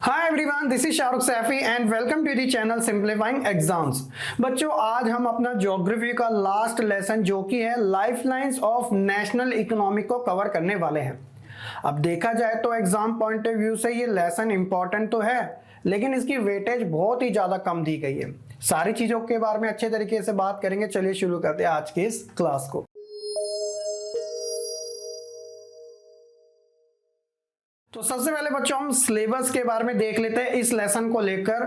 Hi everyone, this is Shahrukh Saifi and welcome to the channel simplifying exams. बच्चों, आज हम अपना ज्योग्राफी का लास्ट लेसन जो कि है लाइफलाइंस ऑफ नेशनल इकोनॉमी को कवर करने वाले हैं। अब देखा जाए तो एग्जाम पॉइंट ऑफ व्यू से ये लेसन इंपॉर्टेंट तो है, लेकिन इसकी वेटेज बहुत ही ज्यादा कम दी गई है। सारी चीजों के बारे में अच्छे तरीके से बात करेंगे। चलिए शुरू करते हैं आज के इस क्लास को। तो सबसे पहले बच्चों हम सिलेबस के बारे में देख लेते हैं इस लेसन को लेकर।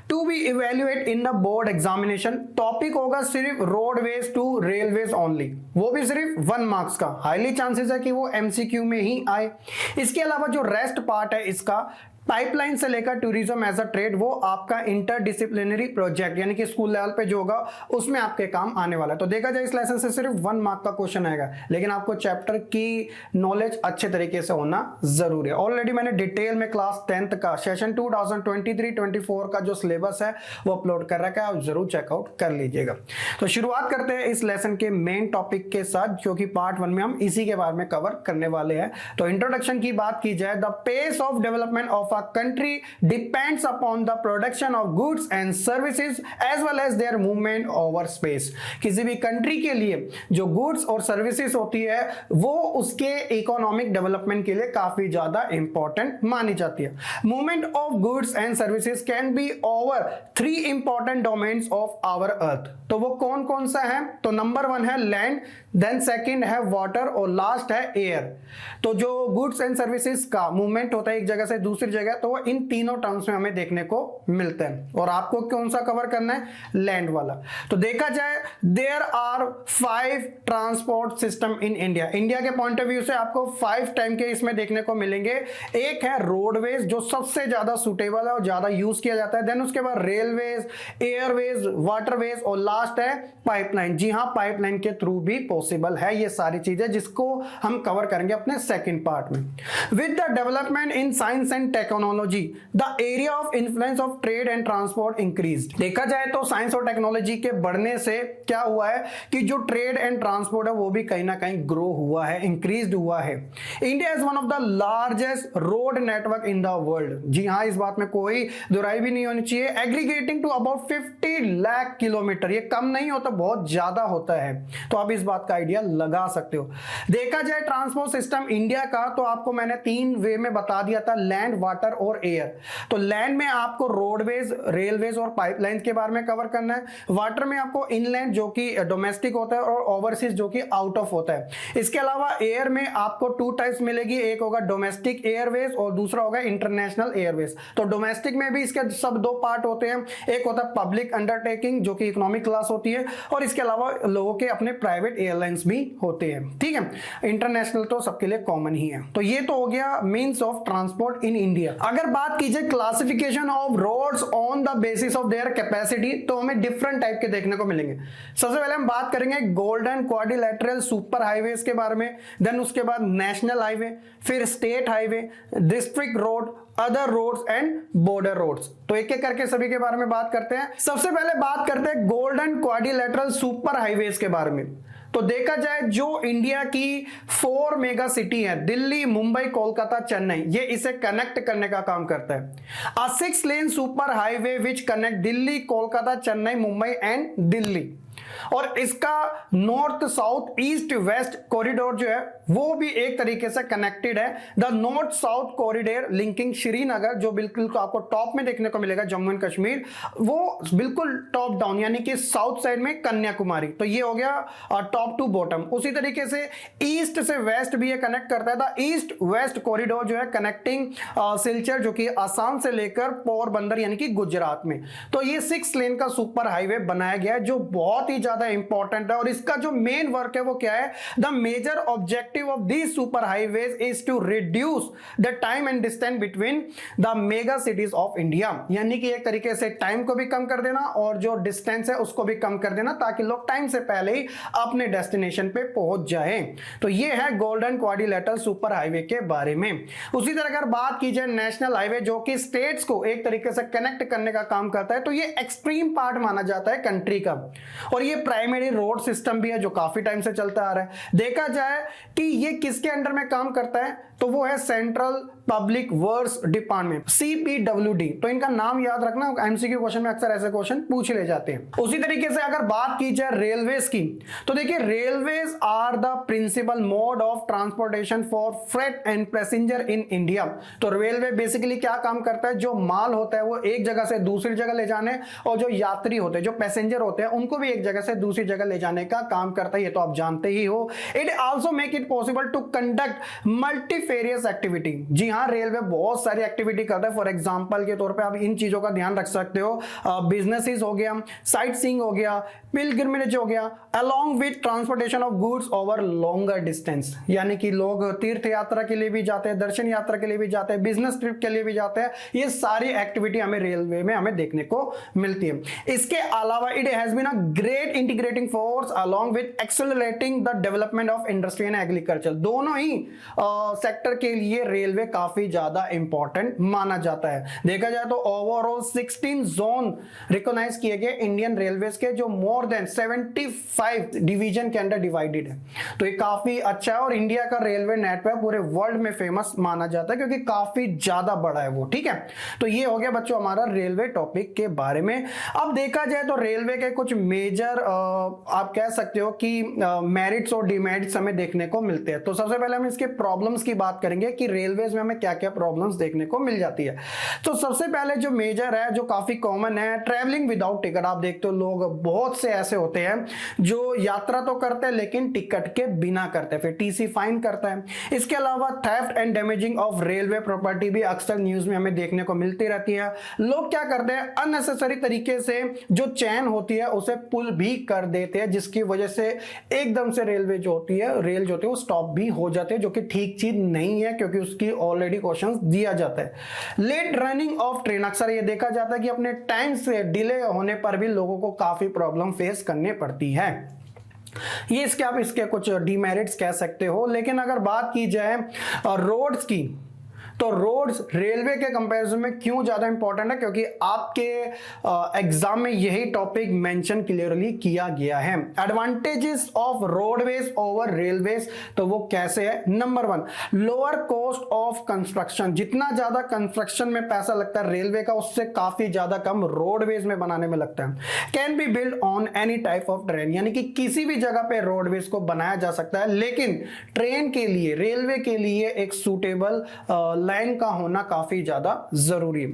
To be evaluate in the board examination, topic होगा सिर्फ रोडवेज टू रेलवेज ओनली, वो भी सिर्फ 1 मार्क्स का। हाईली चांसेस है कि वो एमसीक्यू में ही आए। इसके अलावा जो रेस्ट पार्ट है इसका, पाइपलाइन से लेकर टूरिज्म एज अ ट्रेड, वो आपका इंटरडिसिप्लिनरी प्रोजेक्ट यानी कि स्कूल लेवल पे जो होगा उसमें आपके काम आने वाला है। तो देखा जाए इस लेसन से सिर्फ 1 मार्क का क्वेश्चन आएगा, लेकिन आपको चैप्टर की नॉलेज अच्छे तरीके से होना जरूरी है। ऑलरेडी मैंने डिटेल में क्लास 10th का सेशन 2023-24 का जो सिलेबस है वो अपलोड कर रखा है, आप जरूर चेकआउट कर लीजिएगा। तो शुरुआत करते हैं इस लेसन के मेन टॉपिक के साथ, जो कि पार्ट 1 में हम इसी के बारे में कवर करने वाले हैं। तो इंट्रोडक्शन की बात की जाए, the pace of development of a country depends upon the production of goods and services as well as their movement over space। किसी भी कंट्री के लिए जो गुड्स और सर्विसेज होती है वो उसके इकोनॉमिक डेवलपमेंट के लिए काफी ज्यादा इंपॉर्टेंट मानी जाती है। Movement of goods and services can be over 3 important domains of our earth. तो वो कौन कौन सा है? तो नंबर 1 है लैंड, देन सेकंड है वाटर और लास्ट है एयर। तो जो गुड्स एंड सर्विसेज का मूवमेंट होता है एक जगह से दूसरी जगह, तो वो इन तीनों टर्म्स में हमें देखने को मिलते हैं। और आपको कौन सा कवर करना है? लैंड वाला। तो देखा जाए there are 5 transport system in India. India के पॉइंट ऑफ व्यू से आपको 5 टाइम के इसमें देखने को मिलेंगे। एक है रोडवेज जो सबसे ज्यादा सुटेबल है और ज्यादा यूज किया जाता है, देन उसके बाद रेलवेज, एयरवेज, वाटरवेज और लास्ट है पाइपलाइन। जी हाँ, पाइपलाइन के थ्रू भी पॉसिबल है ये सारी चीजें, जिसको हम कवर करेंगे अपने सेकंड पार्ट में। With the development in science and technology the area of influence of trade and transport increased. देखा जाए तो साइंस और टेक्नोलॉजी के बढ़ने से क्या हुआ है कि जो ट्रेड एंड ट्रांसपोर्ट है वो भी कहीं ना कहीं ग्रो हुआ है, इंक्रीज्ड हुआ है। India is one of the largest road network in the world. जी हाँ, इस बात में कोई दुराई भी नहीं होनी चाहिए। Aggregating to about 50 lakh kilometre, ये कम नहीं होता, बहुत ज्यादा होता है। तो आप इस बात का आइडिया लगा सकते हो। देखा जाए ट्रांसपोर्ट सिस्टम इंडिया का, तो आपको मैंने 3 वे में बता दिया था, लैंड, वाटर और एयर। तो लैंड में आपको रोडवेज, रेलवेज और पाइपलाइन के बारे में कवर करना है। वाटर में आपको इनलैंड जो कि डोमेस्टिक होता है और ओवरसीज जो कि आउट ऑफ होता है। इसके अलावा एयर में आपको 2 टाइप्स मिलेगी, एक होगा डोमेस्टिक एयरवेज और दूसरा होगा इंटरनेशनल एयरवेज। तो डोमेस्टिक में भी इसके सब 2 पार्ट होते हैं, एक होता है पब्लिक अंडरटेकिंग जो कि इकोनॉमिक क्लास होती है, और इसके अलावा लोगों के अपने प्राइवेट एयरलाइंस भी होते हैं। ठीक है, इंटरनेशनल तो सबके लिए कॉमन ही है। तो ये तो हो गया means of transport in India. अगर बात कीजिए classification of roads on the basis of their capacity, तो हमें डिफरेंट टाइप के देखने को मिलेंगे। सबसे पहले हम बात करेंगे गोल्डन क्वाड्रिलैटरल सुपर हाईवेज के बारे में, देन उसके बाद नेशनल हाईवे, फिर state highway, district road, other roads and border roads. तो एक एक करके सभी के बारे में बात करते हैं। सबसे पहले बात करते हैं गोल्डन क्वाड्रिलैटरल सुपर हाईवेज के बारे में। तो देखा जाए जो इंडिया की 4 मेगा सिटी है, दिल्ली, मुंबई, कोलकाता, चेन्नई, ये इसे कनेक्ट करने का काम करता है। A 6 lane super highway which connect Delhi, Kolkata, Chennai, Mumbai and Delhi. और इसका north south east west corridor जो है वो भी एक तरीके से कनेक्टेड है। The north south corridor linking Srinagar, जो बिल्कुल आपको टॉप में देखने को मिलेगा जम्मू एंड कश्मीर, वो बिल्कुल टॉप डाउन यानी कि साउथ साइड में कन्याकुमारी। तो ये हो गया टॉप टू बॉटम। उसी तरीके से ईस्ट से वेस्ट भी ये कनेक्ट करता है। द ईस्ट वेस्ट कॉरिडोर जो है कनेक्टिंग सिलचर जो कि आसाम से लेकर पोरबंदर यानी कि गुजरात में। तो ये 6 लेन का सुपर हाईवे बनाया गया है जो बहुत ही ज्यादा इंपॉर्टेंट है। और इसका जो मेन वर्क है वो क्या है? The major objective of this super highways is to reduce the time and distance between the mega cities of India. यानी कि एक तरीके से टाइम को भी कम कर देना और जो डिस्टेंस है उसको भी कम कर देना, ताकि लोग टाइम से पहले ही अपने डेस्टिनेशन पे पहुंच जाएं। तो ये है गोल्डन क्वाड्रिलैटरल सुपर हाईवे के बारे में। उसी तरह अगर बात की जाए नेशनल हाईवे, जो कि स्टेट्स को एक तरीके से कनेक्ट करने का काम करता है, तो ये एक्सट्रीम पार्ट माना जाता है कंट्री का। और ये प्राइमरी रोड सिस्टम भी है जो काफी टाइम से चलता आ रहा है। देखा जाए कि ये किसके अंडर में काम करता है? तो वो है central public works department, CPWD। तो इनका नाम याद रखना, एमसीक्यू क्वेश्चन में अक्सर ऐसे क्वेश्चन पूछ ले जाते हैं। उसी तरीके से अगर बात की जाए रेलवेज की, तो देखिए railways are the principal mode of transportation for freight and passenger in India. तो रेलवे बेसिकली क्या काम करता है, जो माल होता है वो एक जगह से दूसरी जगह ले जाने, और जो यात्री होते हैं, जो पैसेंजर होते हैं, उनको भी एक जगह से दूसरी जगह ले जाने का काम करता है। ये तो आप जानते ही हो। It also make it possible to conduct multifarious activity. जी हाँ, रेलवे बहुत सारी एक्टिविटी करता है। फॉर एग्जांपल के तौर पे आप इन चीजों का ध्यान रख सकते हो, बिजनेसेस हो गया, साइट सीइंग हो गया, पिलग्रिमेज हो गया, along with transportation of goods over longer distance. यानी कि लोग तीर्थ यात्रा के लिए भी जाते हैं, दर्शन यात्रा के लिए भी जाते हैं, बिजनेस ट्रिप के लिए भी जाते हैं। ये सारी एक्टिविटी हमें रेलवे में हमें देखने को मिलती है। इसके अलावा it has been a great integrating force along with accelerating the development of industry and agriculture. दोनों ही सेक्टर के लिए रेलवे काफी ज्यादा इंपॉर्टेंट माना जाता है। देखा जाए तो ओवरऑल 16 जोन रिकॉग्नाइज किए गए इंडियन रेलवेज के, जो मोर देन 75 डिवीजन के अंदर डिवाइडेड है। तो ये काफी अच्छा है, और इंडिया का रेलवे नेटवर्क पूरे वर्ल्ड में फेमस माना जाता है क्योंकि काफी ज्यादा बड़ा है वो। ठीक है, तो ये हो गया बच्चों हमारा रेलवे टॉपिक के बारे में। अब देखा जाए तो रेलवे के कुछ मेजर आप कह सकते हो कि मेरिट्स और डिमेरिट्स हमें देखने को मिलते हैं। तो सबसे पहले हम इसके प्रॉब्लम्स की बात करेंगे कि रेलवेज में हमें क्या क्या प्रॉब्लम्स देखने को मिल जाती है। तो सबसे पहले जो मेजर है, जो काफी कॉमन है, ट्रैवलिंग विदाउट टिकट। आप देखते हो लोग बहुत से ऐसे होते हैं जो यात्रा तो करते हैं लेकिन टिकट के बिना करते हैं, फिर टीसी फाइन करता है। इसके अलावा theft and damaging of railway property भी अक्सर न्यूज में हमें देखने को मिलती रहती है। लोग क्या करते हैं, अननेसेसरी तरीके से जो चैन होती है उसे पुल भी कर देते हैं, जिसकी वजह से एकदम से रेलवे जो होती है, रेल जो होती है वो स्टॉप भी हो जाते हैं, जो कि ठीक चीज नहीं है क्योंकि उसकी ऑलरेडी क्वेश्चन दिया जाता है। लेट रनिंग ऑफ ट्रेन, अक्सर ये देखा जाता है कि अपने टाइम से डिले होने पर भी लोगों को काफी प्रॉब्लम फेस करने पड़ती है। ये इसके आप इसके कुछ डिमेरिट्स कह सकते हो। लेकिन अगर बात की जाए रोड्स की, तो रोड्स रेलवे के कंपैरिजन में क्यों ज्यादा इंपॉर्टेंट है, क्योंकि आपके एग्जाम में यही टॉपिक मेंशन क्लियरली किया गया है। Advantages of roadways over railways, तो वो कैसे है। Number 1, lower cost of construction. जितना ज्यादा कंस्ट्रक्शन में पैसा लगता है रेलवे का, उससे काफी ज्यादा कम रोडवेज में बनाने में लगता है। Can be build on any type of train, यानी कि किसी भी जगह पे रोडवेज को बनाया जा सकता है, लेकिन ट्रेन के लिए, रेलवे के लिए एक सूटेबल लाइन का होना काफी ज्यादा जरूरी है।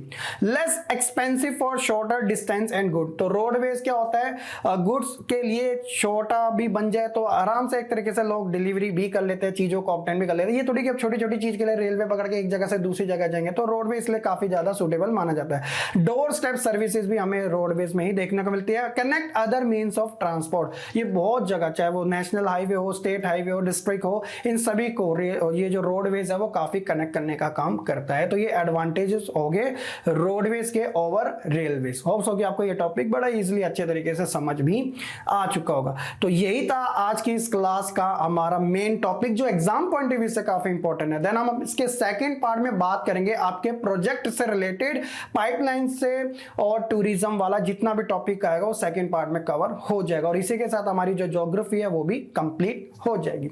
Less expensive for shorter distance and good. तो रोडवेज क्या होता है, गुड्स के लिए छोटा भी बन जाए तो आराम से एक तरीके से लोग डिलीवरी भी कर लेते हैं, चीजों को ऑब्टेन भी कर लेते हैं। ये थोड़ी कि छोटी छोटी चीज के लिए रेलवे पकड़ के एक जगह से दूसरी जगह जाएंगे, तो रोडवे इसलिए काफी ज्यादा सुटेबल माना जाता है। डोर स्टेप सर्विसेज भी हमें रोडवेज में ही देखने को मिलती है। Connect other means of transport, ये बहुत जगह, चाहे वो नेशनल हाईवे हो, स्टेट हाईवे हो, डिस्ट्रिक्ट हो, इन सभी को ये जो रोडवेज है वो काफी कनेक्ट करने का काम करता है। तो ये एडवांटेजेस हो गए रोडवेज के ओवर रेलवेज। होप्स हो कि आपको ये टॉपिक बड़ा इजीली अच्छे तरीके से समझ भी आ चुका होगा। तो यही था आज की इस क्लास का हमारा मेन टॉपिक, जो एग्जाम पॉइंट ऑफ व्यू से काफी इंपॉर्टेंट है। देन हम इसके सेकंड पार्ट में बात करेंगे आपके प्रोजेक्ट से रिलेटेड, पाइपलाइन से और टूरिज्म वाला जितना भी टॉपिक आएगा वो सेकंड पार्ट में कवर हो जाएगा, और इसी के साथ हमारी जो ज्योग्राफी है वो भी कंप्लीट हो जाएगी।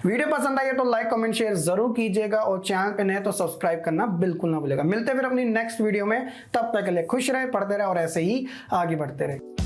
वीडियो पसंद आई है तो लाइक कमेंट शेयर जरूर कीजिएगा, और चैनल पे नए तो सब्सक्राइब करना बिल्कुल ना भूलेगा। मिलते हैं फिर अपनी नेक्स्ट वीडियो में, तब तक के लिए खुश रहे, पढ़ते रहे और ऐसे ही आगे बढ़ते रहे।